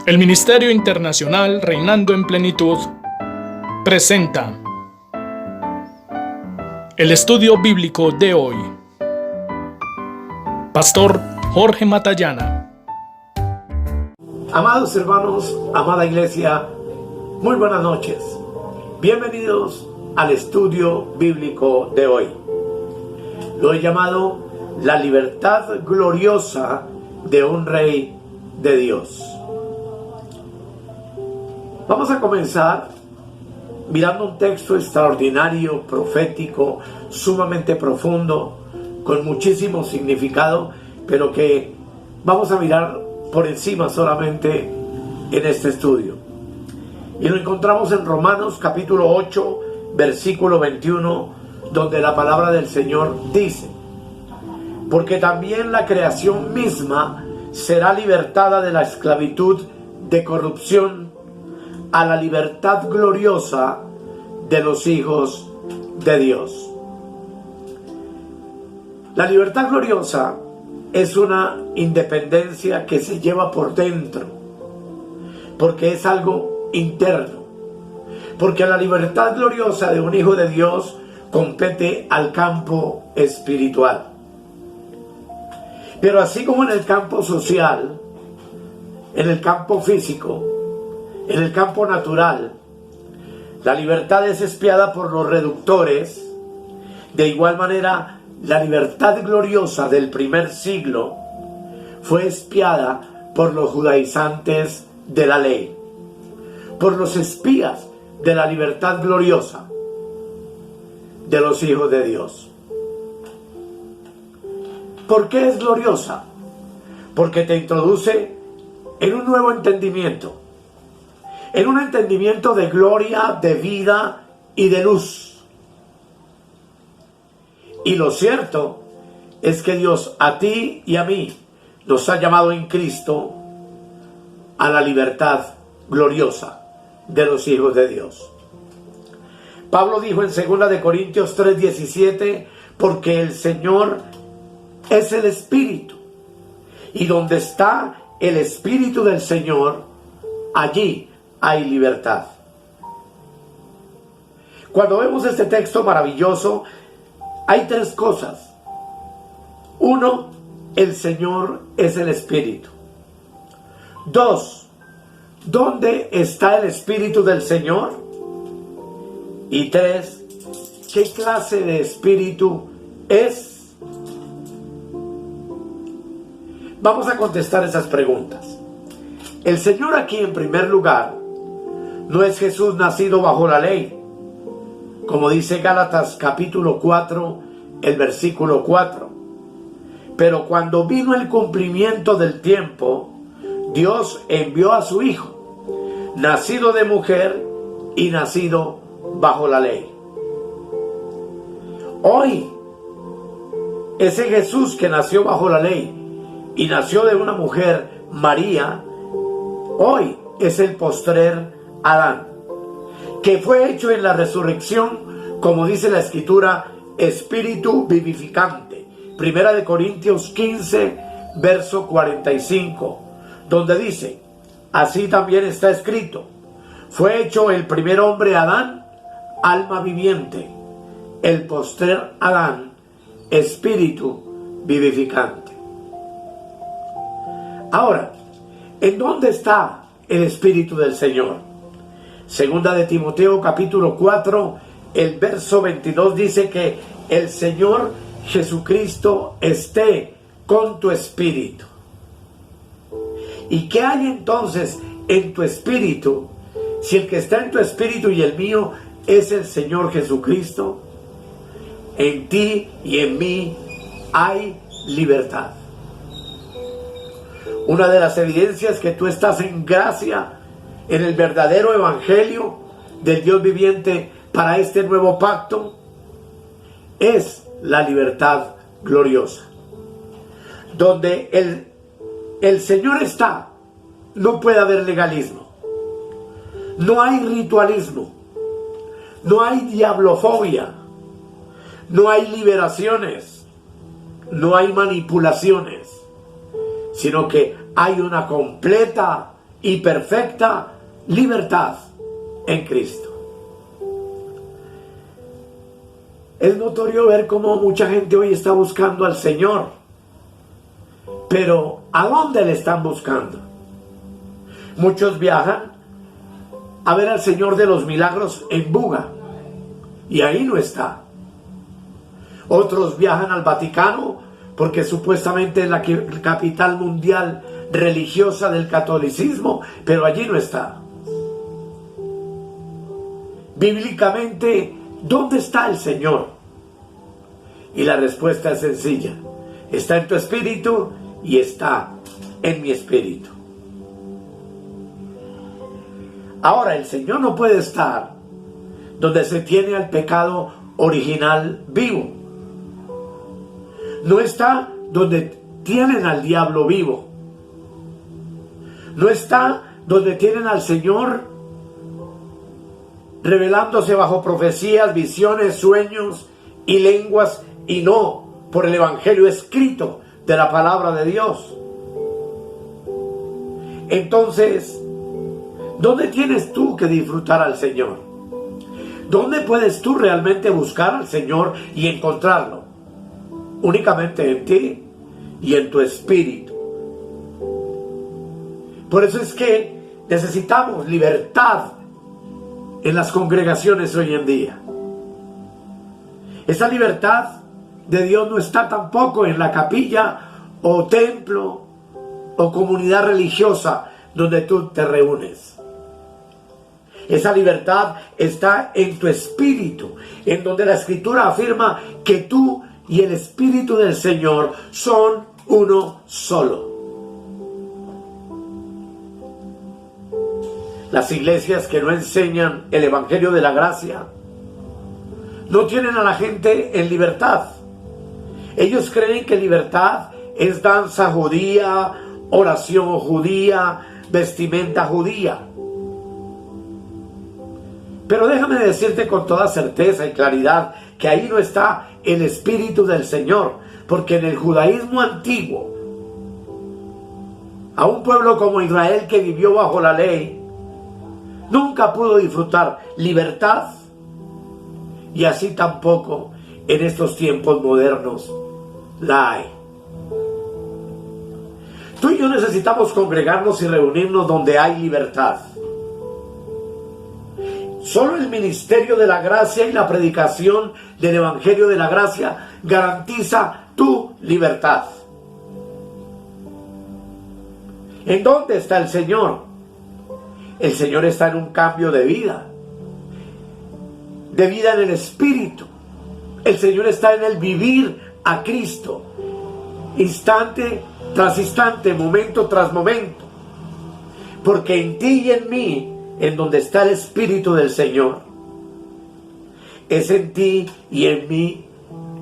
El Ministerio Internacional Reinando en Plenitud presenta el estudio bíblico de hoy. Pastor Jorge Matallana. Amados hermanos, amada iglesia, muy buenas noches. Bienvenidos al estudio bíblico de hoy. Lo he llamado la libertad gloriosa de un rey de Dios. Vamos a comenzar mirando un texto extraordinario, profético, sumamente profundo, con muchísimo significado, pero que vamos a mirar por encima solamente en este estudio. Y lo encontramos en Romanos capítulo 8, versículo 21, donde la palabra del Señor dice: porque también la creación misma será libertada de la esclavitud de corrupción a la libertad gloriosa de los hijos de Dios. La libertad gloriosa es una independencia que se lleva por dentro, porque es algo interno, porque la libertad gloriosa de un hijo de Dios compete al campo espiritual. Pero así como en el campo social, en el campo físico, en el campo natural, la libertad es espiada por los reductores, de igual manera la libertad gloriosa del primer siglo fue espiada por los judaizantes de la ley, por los espías de la libertad gloriosa de los hijos de Dios. ¿Por qué es gloriosa? Porque te introduce en un nuevo entendimiento, en un entendimiento de gloria, de vida y de luz. Y lo cierto es que Dios a ti y a mí nos ha llamado en Cristo a la libertad gloriosa de los hijos de Dios. Pablo dijo en 2 Corintios 3:17, porque el Señor es el Espíritu, y donde está el Espíritu del Señor, allí hay libertad. Cuando vemos este texto maravilloso, hay tres cosas. Uno, el Señor es el Espíritu. Dos, ¿dónde está el Espíritu del Señor? Y tres, ¿qué clase de espíritu es? Vamos a contestar esas preguntas. El Señor aquí, en primer lugar, no es Jesús nacido bajo la ley, como dice Gálatas capítulo 4, el versículo 4. Pero cuando vino el cumplimiento del tiempo, Dios envió a su Hijo, nacido de mujer y nacido bajo la ley. Hoy, ese Jesús que nació bajo la ley y nació de una mujer, María, hoy es el postrer Adán, que fue hecho en la resurrección, como dice la Escritura, espíritu vivificante. 1 Corintios 15, verso 45, donde dice: así también está escrito, fue hecho el primer hombre Adán, alma viviente, el postrer Adán, espíritu vivificante. Ahora, ¿en dónde está el Espíritu del Señor? Segunda de Timoteo capítulo 4, el verso 22 dice que el Señor Jesucristo esté con tu espíritu. ¿Y qué hay entonces en tu espíritu? Si el que está en tu espíritu y el mío es el Señor Jesucristo, en ti y en mí hay libertad. Una de las evidencias que tú estás en gracia, en el verdadero evangelio del Dios viviente para este nuevo pacto, es la libertad gloriosa. Donde el Señor está, no puede haber legalismo, no hay ritualismo, no hay diablofobia, no hay liberaciones, no hay manipulaciones, sino que hay una completa y perfecta libertad en Cristo. Es notorio ver cómo mucha gente hoy está buscando al Señor. Pero ¿a dónde le están buscando? Muchos viajan a ver al Señor de los Milagros en Buga, y ahí no está. Otros viajan al Vaticano porque supuestamente es la capital mundial religiosa del catolicismo, pero allí no está. Bíblicamente, ¿dónde está el Señor? Y la respuesta es sencilla: está en tu espíritu y está en mi espíritu. Ahora, el Señor no puede estar donde se tiene al pecado original vivo. No está donde tienen al diablo vivo. No está donde tienen al Señor revelándose bajo profecías, visiones, sueños y lenguas, y no por el evangelio escrito de la palabra de Dios. Entonces, ¿dónde tienes tú que disfrutar al Señor? ¿Dónde puedes tú realmente buscar al Señor y encontrarlo? Únicamente en ti y en tu espíritu. Por eso es que necesitamos libertad en las congregaciones hoy en día. Esa libertad de Dios no está tampoco en la capilla o templo o comunidad religiosa donde tú te reúnes. Esa libertad está en tu espíritu, en donde la Escritura afirma que tú y el Espíritu del Señor son uno solo. Las iglesias que no enseñan el Evangelio de la Gracia no tienen a la gente en libertad. Ellos creen que libertad es danza judía, oración judía, vestimenta judía. Pero déjame decirte con toda certeza y claridad que ahí no está el Espíritu del Señor, porque en el judaísmo antiguo, a un pueblo como Israel que vivió bajo la ley, nunca pudo disfrutar libertad, y así tampoco en estos tiempos modernos la hay. Tú y yo necesitamos congregarnos y reunirnos donde hay libertad. Solo el ministerio de la gracia y la predicación del Evangelio de la Gracia garantiza tu libertad. ¿En dónde está el Señor? El Señor está en un cambio de vida en el Espíritu. El Señor está en el vivir a Cristo, instante tras instante, momento tras momento. Porque en ti y en mí, en donde está el Espíritu del Señor, es en ti y en mí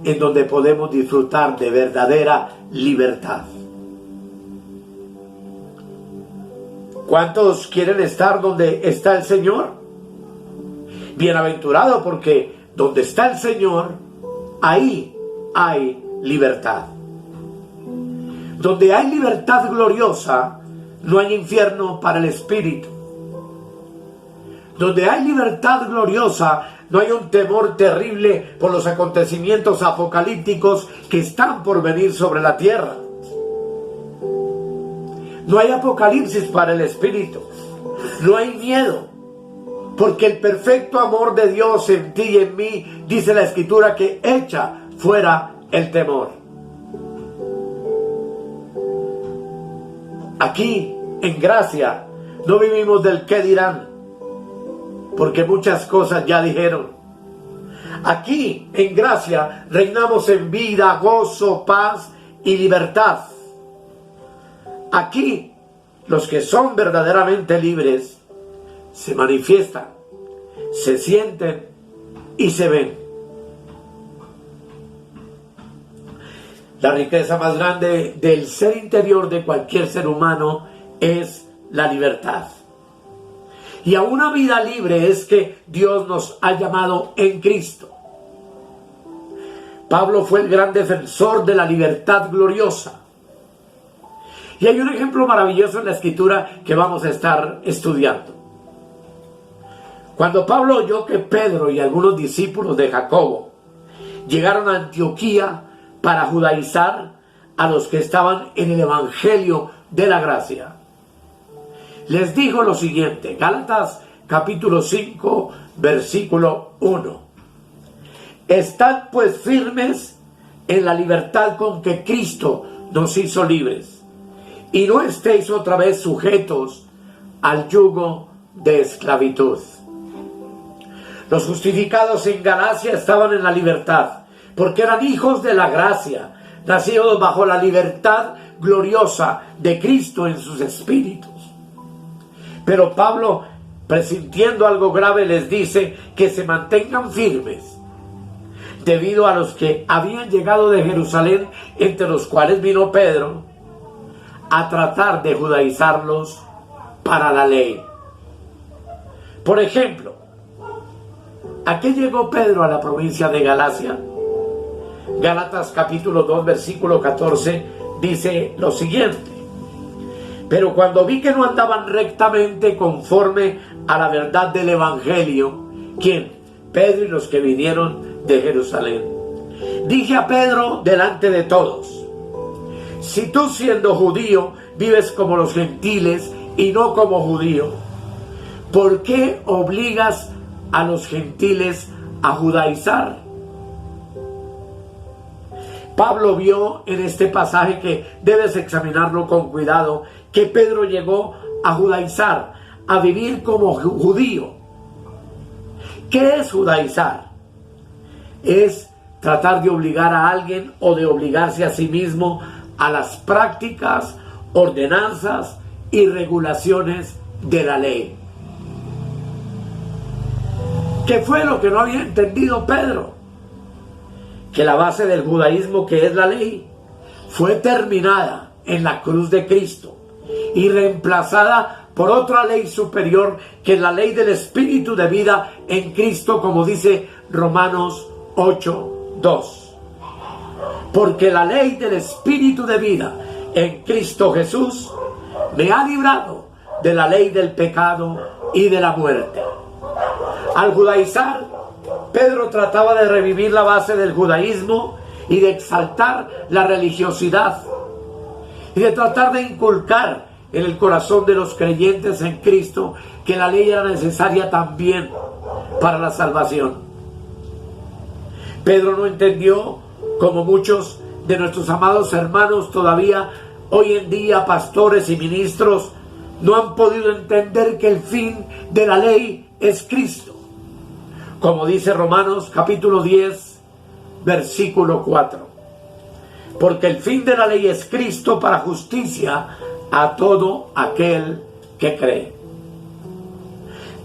en donde podemos disfrutar de verdadera libertad. ¿Cuántos quieren estar donde está el Señor? Bienaventurado, porque donde está el Señor, ahí hay libertad. Donde hay libertad gloriosa, no hay infierno para el espíritu. Donde hay libertad gloriosa, no hay un temor terrible por los acontecimientos apocalípticos que están por venir sobre la tierra. No hay apocalipsis para el espíritu. No hay miedo. Porque el perfecto amor de Dios en ti y en mí, dice la Escritura, que echa fuera el temor. Aquí, en gracia, no vivimos del qué dirán, porque muchas cosas ya dijeron. Aquí, en gracia, reinamos en vida, gozo, paz y libertad. Aquí, los que son verdaderamente libres se manifiestan, se sienten y se ven. La riqueza más grande del ser interior de cualquier ser humano es la libertad. Y a una vida libre es que Dios nos ha llamado en Cristo. Pablo fue el gran defensor de la libertad gloriosa. Y hay un ejemplo maravilloso en la Escritura que vamos a estar estudiando. Cuando Pablo oyó que Pedro y algunos discípulos de Jacobo llegaron a Antioquía para judaizar a los que estaban en el Evangelio de la Gracia, les dijo lo siguiente, Gálatas capítulo 5, versículo 1. Estad pues firmes en la libertad con que Cristo nos hizo libres, y no estéis otra vez sujetos al yugo de esclavitud. Los justificados en Galacia estaban en la libertad, porque eran hijos de la gracia, nacidos bajo la libertad gloriosa de Cristo en sus espíritus. Pero Pablo, presintiendo algo grave, les dice que se mantengan firmes, debido a los que habían llegado de Jerusalén, entre los cuales vino Pedro, a tratar de judaizarlos para la ley. Por ejemplo, ¿a qué llegó Pedro a la provincia de Galacia? Gálatas capítulo 2, versículo 14 dice lo siguiente: pero cuando vi que no andaban rectamente conforme a la verdad del Evangelio, ¿quién? Pedro y los que vinieron de Jerusalén. Dije a Pedro delante de todos: si tú siendo judío vives como los gentiles y no como judío, ¿por qué obligas a los gentiles a judaizar? Pablo vio en este pasaje, que debes examinarlo con cuidado, que Pedro llegó a judaizar, a vivir como judío. ¿Qué es judaizar? Es tratar de obligar a alguien o de obligarse a sí mismo a las prácticas, ordenanzas y regulaciones de la ley. ¿Qué fue lo que no había entendido Pedro? Que la base del judaísmo, que es la ley, fue terminada en la cruz de Cristo y reemplazada por otra ley superior, que es la ley del Espíritu de vida en Cristo, como dice Romanos 8:2. Porque la ley del Espíritu de vida en Cristo Jesús me ha librado de la ley del pecado y de la muerte. Al judaizar, Pedro trataba de revivir la base del judaísmo y de exaltar la religiosidad y de tratar de inculcar en el corazón de los creyentes en Cristo que la ley era necesaria también para la salvación. Pedro no entendió, como muchos de nuestros amados hermanos todavía hoy en día, pastores y ministros, no han podido entender que el fin de la ley es Cristo. Como dice Romanos capítulo 10, versículo 4. Porque el fin de la ley es Cristo para justicia a todo aquel que cree.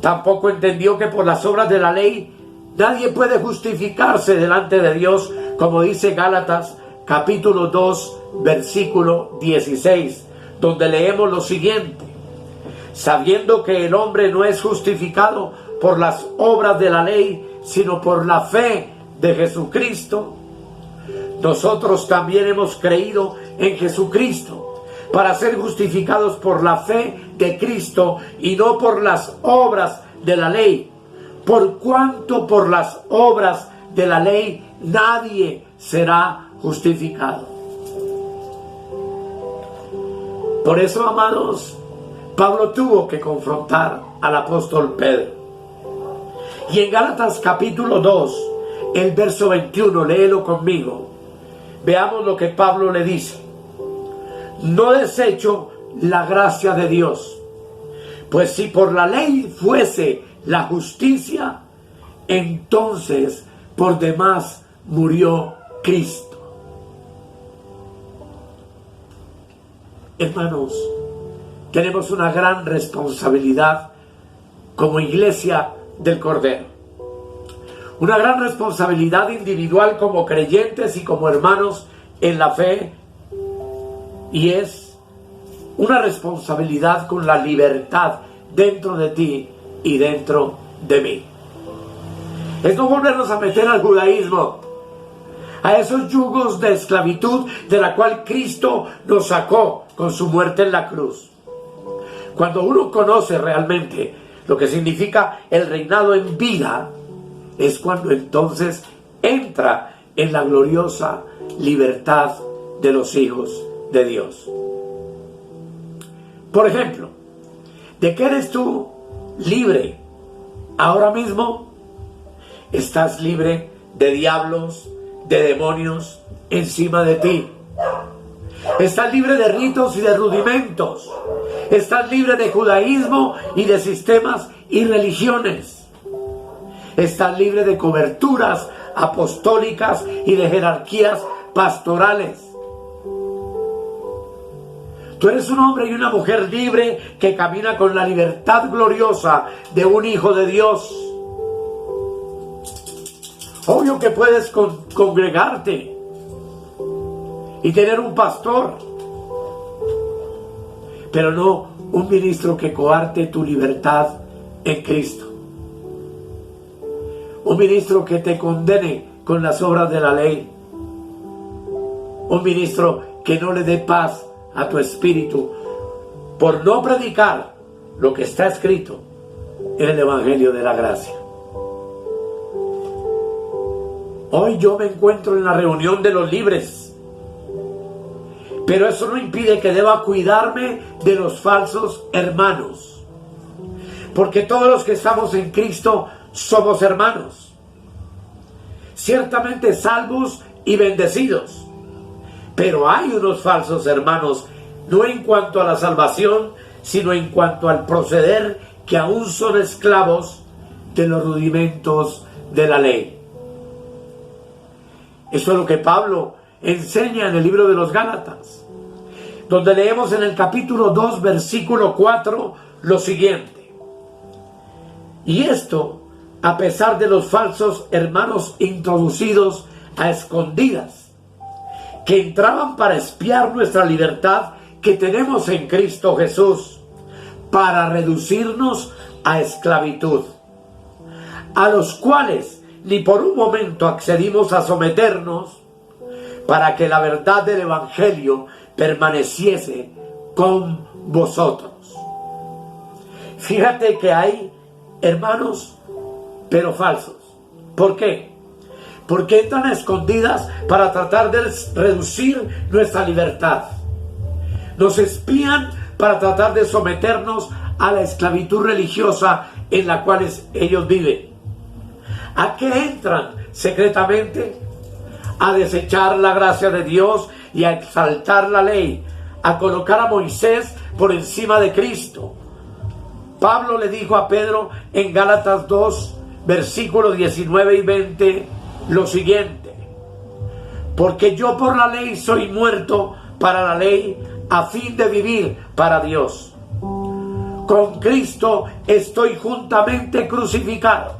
Tampoco entendió que por las obras de la ley nadie puede justificarse delante de Dios, como dice Gálatas capítulo 2, versículo 16, donde leemos lo siguiente: sabiendo que el hombre no es justificado por las obras de la ley, sino por la fe de Jesucristo, nosotros también hemos creído en Jesucristo para ser justificados por la fe de Cristo y no por las obras de la ley, por cuanto por las obras de la ley nadie será justificado. Por eso, amados, Pablo tuvo que confrontar al apóstol Pedro. Y en Gálatas capítulo 2, el verso 21, léelo conmigo. Veamos lo que Pablo le dice: no desecho la gracia de Dios, pues si por la ley fuese la justicia, entonces por demás murió Cristo. Hermanos, tenemos una gran responsabilidad como iglesia del Cordero. Una gran responsabilidad individual como creyentes y como hermanos en la fe. Y es una responsabilidad con la libertad dentro de ti y dentro de mí. Es no volvernos a meter al judaísmo, a esos yugos de esclavitud de la cual Cristo nos sacó con su muerte en la cruz. Cuando uno conoce realmente lo que significa el reinado en vida, es cuando entonces entra en la gloriosa libertad de los hijos de Dios. Por ejemplo, ¿de qué eres tú libre ahora mismo? Estás libre de diablos, de demonios encima de ti. Estás libre de ritos y de rudimentos. Estás libre de judaísmo y de sistemas y religiones. Estás libre de coberturas apostólicas y de jerarquías pastorales. Tú eres un hombre y una mujer libre que camina con la libertad gloriosa de un hijo de Dios. Obvio que puedes congregarte y tener un pastor, pero no un ministro que coarte tu libertad en Cristo. Un ministro que te condene con las obras de la ley. Un ministro que no le dé paz a tu espíritu por no predicar lo que está escrito en el Evangelio de la Gracia. Hoy yo me encuentro en la reunión de los libres, pero eso no impide que deba cuidarme de los falsos hermanos, porque todos los que estamos en Cristo somos hermanos, ciertamente salvos y bendecidos, pero hay unos falsos hermanos, no en cuanto a la salvación, sino en cuanto al proceder, que aún son esclavos de los rudimentos de la ley. Eso es lo que Pablo enseña en el libro de los Gálatas, donde leemos en el capítulo 2, versículo 4, lo siguiente: y esto a pesar de los falsos hermanos introducidos a escondidas, que entraban para espiar nuestra libertad que tenemos en Cristo Jesús, para reducirnos a esclavitud, a los cuales ni por un momento accedimos a someternos, para que la verdad del Evangelio permaneciese con vosotros. Fíjate que hay hermanos, pero falsos. ¿Por qué? Porque entran escondidas para tratar de reducir nuestra libertad. Nos espían para tratar de someternos a la esclavitud religiosa en la cual ellos viven. ¿A qué entran secretamente? A desechar la gracia de Dios y a exaltar la ley, a colocar a Moisés por encima de Cristo. Pablo le dijo a Pedro en Gálatas 2, versículos 19 y 20, lo siguiente: porque yo por la ley soy muerto para la ley, a fin de vivir para Dios. Con Cristo estoy juntamente crucificado,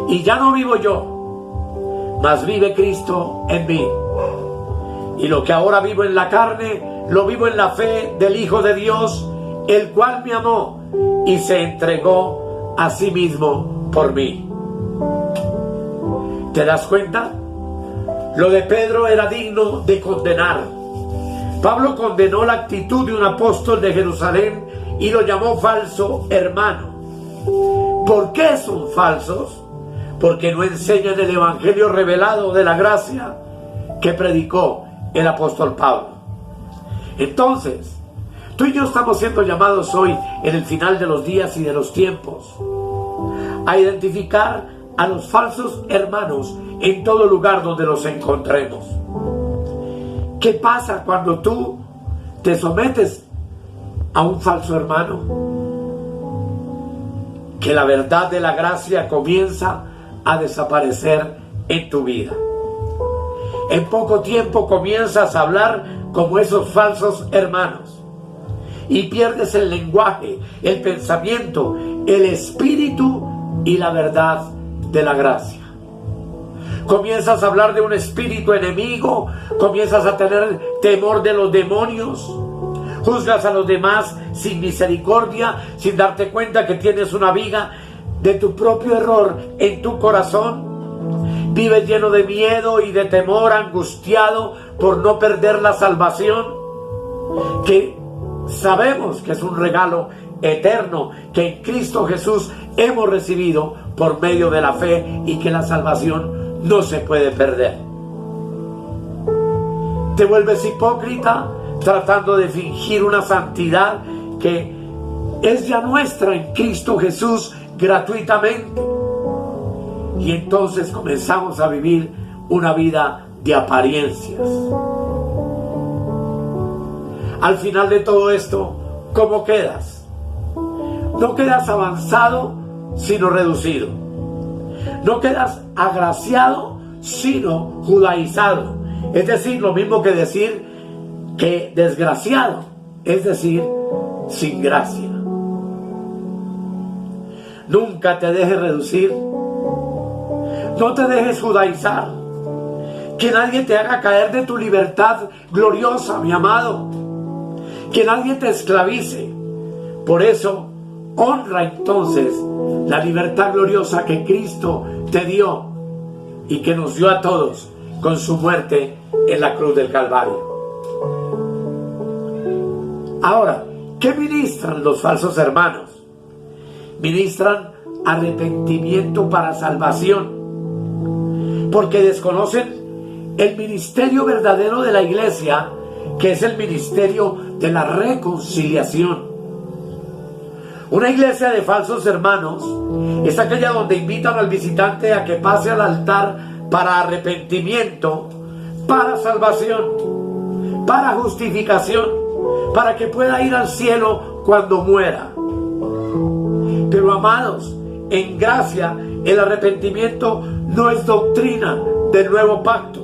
y ya no vivo yo, mas vive Cristo en mí. Y lo que ahora vivo en la carne, lo vivo en la fe del Hijo de Dios, el cual me amó y se entregó a sí mismo por mí. ¿Te das cuenta? Lo de Pedro era digno de condenar. Pablo condenó la actitud de un apóstol de Jerusalén y lo llamó falso hermano. ¿Por qué son falsos? Porque no enseñan el evangelio revelado de la gracia que predicó el apóstol Pablo. Entonces, tú y yo estamos siendo llamados hoy, en el final de los días y de los tiempos, a identificar a los falsos hermanos en todo lugar donde los encontremos. ¿Qué pasa cuando tú te sometes a un falso hermano? Que la verdad de la gracia comienza a desaparecer en tu vida. En poco tiempo comienzas a hablar como esos falsos hermanos y pierdes el lenguaje, el pensamiento, el espíritu y la verdad de la gracia. Comienzas a hablar de un espíritu enemigo, comienzas a tener temor de los demonios, juzgas a los demás sin misericordia, sin darte cuenta que tienes una viga de tu propio error en tu corazón. Vives lleno de miedo y de temor, angustiado por no perder la salvación. que sabemos que es un regalo eterno que en Cristo Jesús hemos recibido por medio de la fe y que la salvación no se puede perder. Te vuelves hipócrita tratando de fingir una santidad que es ya nuestra en Cristo Jesús gratuitamente. Y entonces comenzamos a vivir una vida de apariencias. Al final de todo esto, ¿cómo quedas? No quedas avanzado, sino reducido. No quedas agraciado, sino judaizado. Es decir, lo mismo que decir que desgraciado, es decir, sin gracia. Nunca te dejes reducir. No te dejes judaizar. Que nadie te haga caer de tu libertad gloriosa, mi amado. Que nadie te esclavice. Por eso, honra entonces la libertad gloriosa que Cristo te dio y que nos dio a todos con su muerte en la cruz del Calvario. Ahora, ¿qué ministran los falsos hermanos? Ministran arrepentimiento para salvación, porque desconocen el ministerio verdadero de la iglesia, que es el ministerio de la reconciliación. Una iglesia de falsos hermanos es aquella donde invitan al visitante a que pase al altar para arrepentimiento, para salvación, para justificación, para que pueda ir al cielo cuando muera. Pero amados, en gracia el arrepentimiento no es doctrina del nuevo pacto,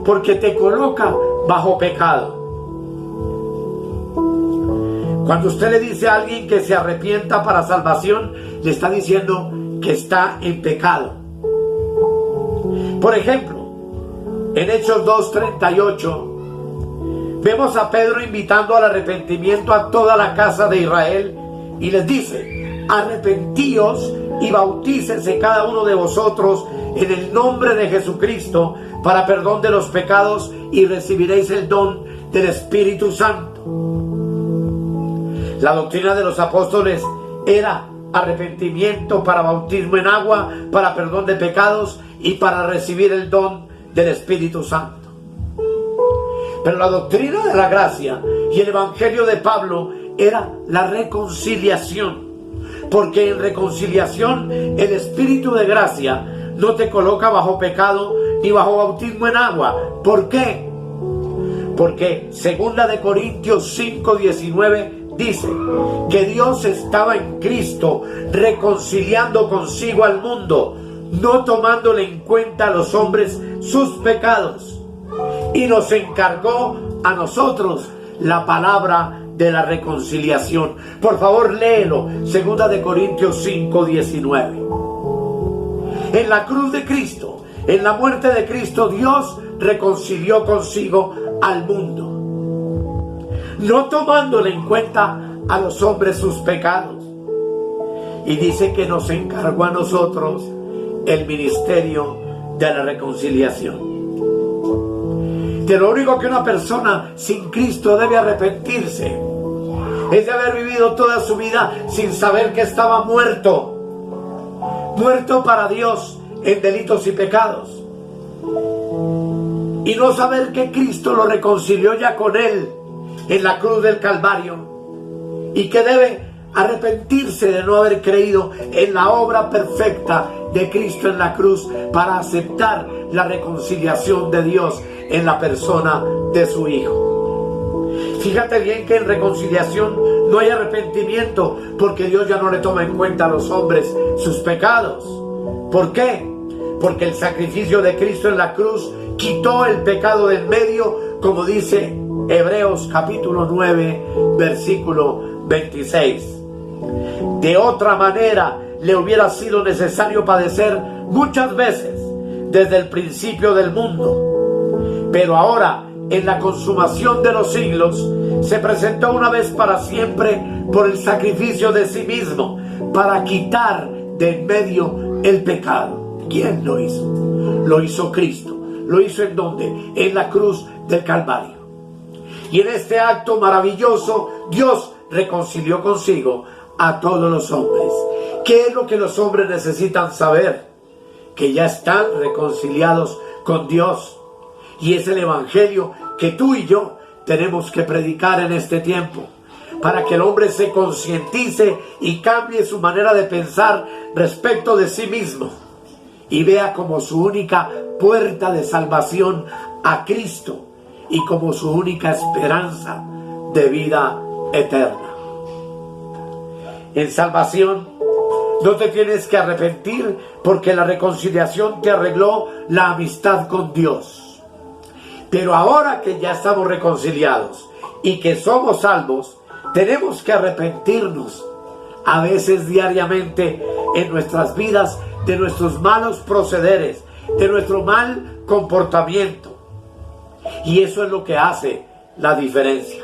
porque te coloca bajo pecado. Cuando usted le dice a alguien que se arrepienta para salvación, le está diciendo que está en pecado. Por ejemplo, en Hechos 2:38, vemos a Pedro invitando al arrepentimiento a toda la casa de Israel y les dice: arrepentíos y bautícense cada uno de vosotros en el nombre de Jesucristo para perdón de los pecados y recibiréis el don del Espíritu Santo. La doctrina de los apóstoles era arrepentimiento para bautismo en agua, para perdón de pecados y para recibir el don del Espíritu Santo. Pero la doctrina de la gracia y el evangelio de Pablo era la reconciliación, porque en reconciliación el Espíritu de gracia no te coloca bajo pecado ni bajo bautismo en agua. ¿Por qué? Porque 2 Corintios 5:19 dice que Dios estaba en Cristo reconciliando consigo al mundo, no tomándole en cuenta a los hombres sus pecados, y nos encargó a nosotros la palabra de la reconciliación. Por favor, léelo, 2 Corintios 5:19. En la cruz de Cristo, en la muerte de Cristo, Dios reconcilió consigo al mundo, no tomándole en cuenta a los hombres sus pecados. Y dice que nos encargó a nosotros el ministerio de la reconciliación. De lo único que una persona sin Cristo debe arrepentirse es de haber vivido toda su vida sin saber que estaba muerto para Dios en delitos y pecados, y no saber que Cristo lo reconcilió ya con él en la cruz del Calvario, y que debe arrepentirse de no haber creído en la obra perfecta de Cristo en la cruz para aceptar la reconciliación de Dios en la persona de su Hijo. Fíjate bien que en reconciliación no hay arrepentimiento, porque Dios ya no le toma en cuenta a los hombres sus pecados. ¿Por qué? Porque el sacrificio de Cristo en la cruz quitó el pecado del medio, como dice Hebreos capítulo 9, versículo 26. De otra manera, le hubiera sido necesario padecer muchas veces desde el principio del mundo. Pero ahora, en la consumación de los siglos, se presentó una vez para siempre por el sacrificio de sí mismo, para quitar de en medio el pecado. ¿Quién lo hizo? Lo hizo Cristo. ¿Lo hizo en dónde? En la cruz del Calvario. Y en este acto maravilloso, Dios reconcilió consigo a todos los hombres. ¿Qué es lo que los hombres necesitan saber? Que ya están reconciliados con Dios. Y es el evangelio que tú y yo tenemos que predicar en este tiempo, para que el hombre se concientice y cambie su manera de pensar respecto de sí mismo y vea como su única puerta de salvación a Cristo y como su única esperanza de vida eterna. En salvación no te tienes que arrepentir, porque la reconciliación te arregló la amistad con Dios. Pero ahora que ya estamos reconciliados y que somos salvos, tenemos que arrepentirnos, a veces diariamente, en nuestras vidas, de nuestros malos procederes, de nuestro mal comportamiento. Y eso es lo que hace la diferencia.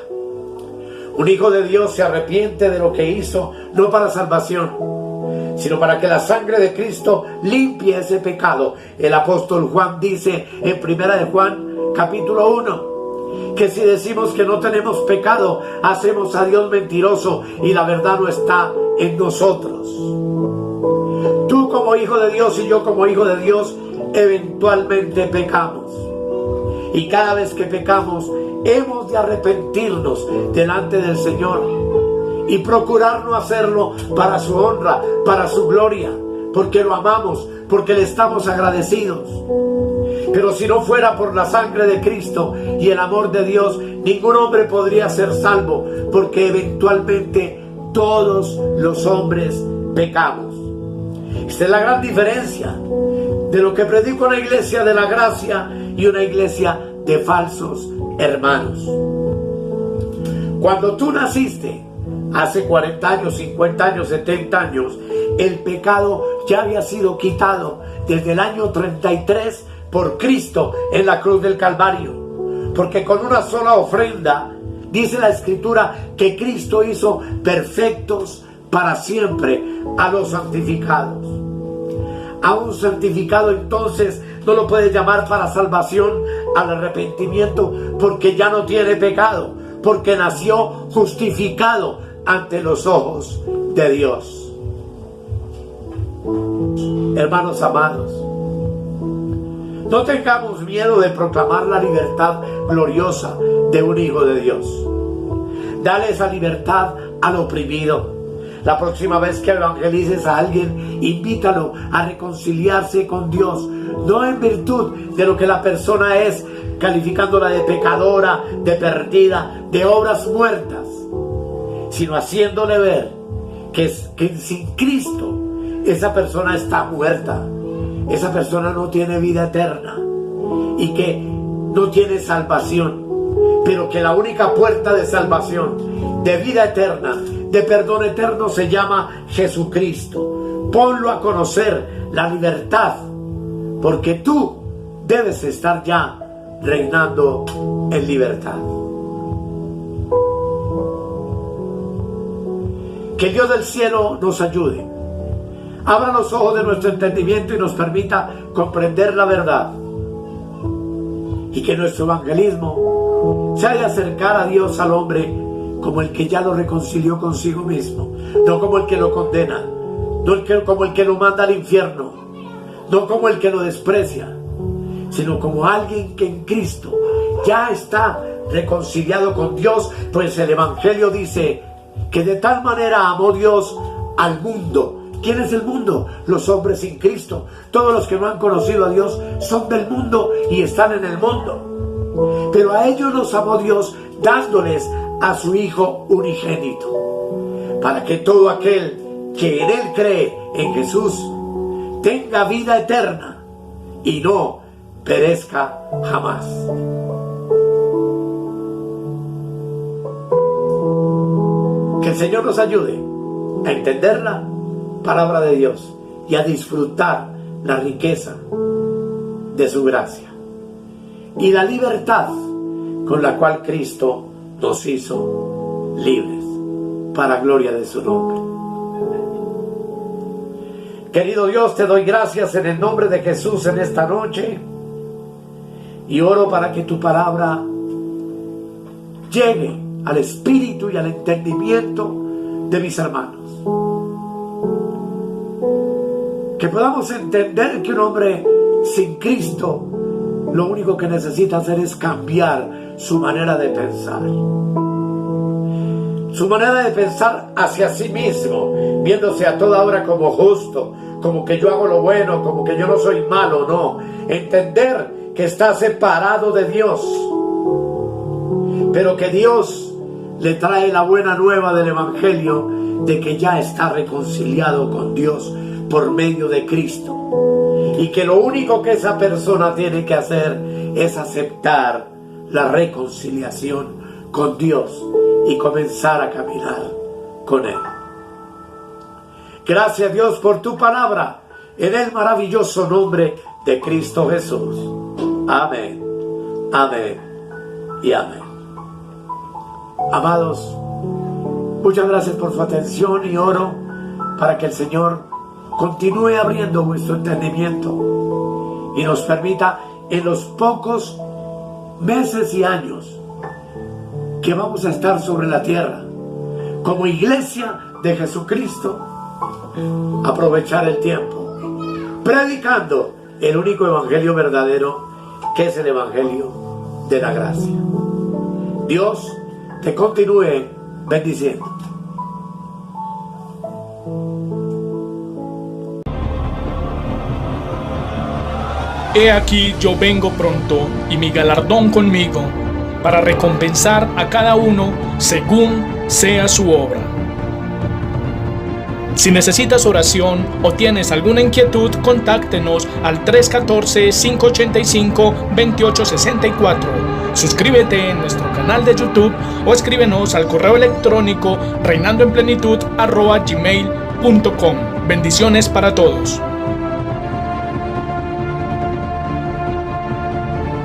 Un hijo de Dios se arrepiente de lo que hizo, no para salvación, sino para que la sangre de Cristo limpie ese pecado. El apóstol Juan dice en 1 de Juan capítulo 1, que si decimos que no tenemos pecado, hacemos a Dios mentiroso y la verdad no está en nosotros. Tú como hijo de Dios y yo como hijo de Dios eventualmente pecamos. Y cada vez que pecamos, hemos de arrepentirnos delante del Señor y procurar no hacerlo para su honra, para su gloria, porque lo amamos, porque le estamos agradecidos. Pero si no fuera por la sangre de Cristo y el amor de Dios, ningún hombre podría ser salvo, porque eventualmente todos los hombres pecamos. Esta es la gran diferencia de lo que predica una iglesia de la gracia y una iglesia de falsos hermanos. Cuando tú naciste, hace 40 años, 50 años, 70 años, el pecado ya había sido quitado desde el año 33 por Cristo en la cruz del Calvario. Porque con una sola ofrenda, dice la Escritura, que Cristo hizo perfectos para siempre a los santificados. A un santificado entonces no lo puedes llamar para salvación al arrepentimiento, porque ya no tiene pecado, porque nació justificado ante los ojos de Dios. Hermanos amados, no tengamos miedo de proclamar la libertad gloriosa de un hijo de Dios. Dale esa libertad al oprimido. La próxima vez que evangelices a alguien, invítalo a reconciliarse con Dios, no en virtud de lo que la persona es, calificándola de pecadora, de perdida, de obras muertas, sino haciéndole ver que sin Cristo esa persona está muerta, esa persona no tiene vida eterna y que no tiene salvación, pero que la única puerta de salvación, de vida eterna, de perdón eterno se llama Jesucristo. Ponlo a conocer la libertad, porque tú debes estar ya reinando en libertad. Que el Dios del cielo nos ayude, abra los ojos de nuestro entendimiento y nos permita comprender la verdad, y que nuestro evangelismo se haya de acercar a Dios, al hombre, como el que ya lo reconcilió consigo mismo, no como el que lo condena, no como el que lo manda al infierno, no como el que lo desprecia, sino como alguien que en Cristo ya está reconciliado con Dios, pues el evangelio dice que de tal manera amó Dios al mundo. ¿Quién es el mundo? Los hombres sin Cristo. Todos los que no han conocido a Dios son del mundo y están en el mundo. Pero a ellos los amó Dios dándoles a su Hijo unigénito, para que todo aquel que en Él cree, en Jesús, tenga vida eterna y no perezca jamás. Que el Señor nos ayude a entender la palabra de Dios y a disfrutar la riqueza de su gracia y la libertad con la cual Cristo nos hizo libres, para gloria de su nombre. Querido Dios, te doy gracias en el nombre de Jesús en esta noche, y oro para que tu palabra llegue al espíritu y al entendimiento de mis hermanos. Que podamos entender que un hombre sin Cristo lo único que necesita hacer es cambiar su manera de pensar. Su manera de pensar hacia sí mismo, viéndose a toda hora como justo, como que yo hago lo bueno, como que yo no soy malo, no. Entender que está separado de Dios, pero que Dios le trae la buena nueva del Evangelio de que ya está reconciliado con Dios por medio de Cristo, y que lo único que esa persona tiene que hacer es aceptar la reconciliación con Dios y comenzar a caminar con Él. Gracias, Dios, por tu palabra, en el maravilloso nombre de Cristo Jesús. Amén, amén y amén. Amados, muchas gracias por su atención y oro para que el Señor continúe abriendo vuestro entendimiento y nos permita en los pocos meses y años que vamos a estar sobre la tierra como iglesia de Jesucristo, aprovechar el tiempo predicando el único evangelio verdadero, que es el evangelio de la gracia. Dios te continúe bendiciendo. He aquí yo vengo pronto, y mi galardón conmigo, para recompensar a cada uno según sea su obra. Si necesitas oración o tienes alguna inquietud, contáctenos al 314-585-2864. Suscríbete en nuestro canal de YouTube o escríbenos al correo electrónico reinandoenplenitud@gmail.com. Bendiciones para todos.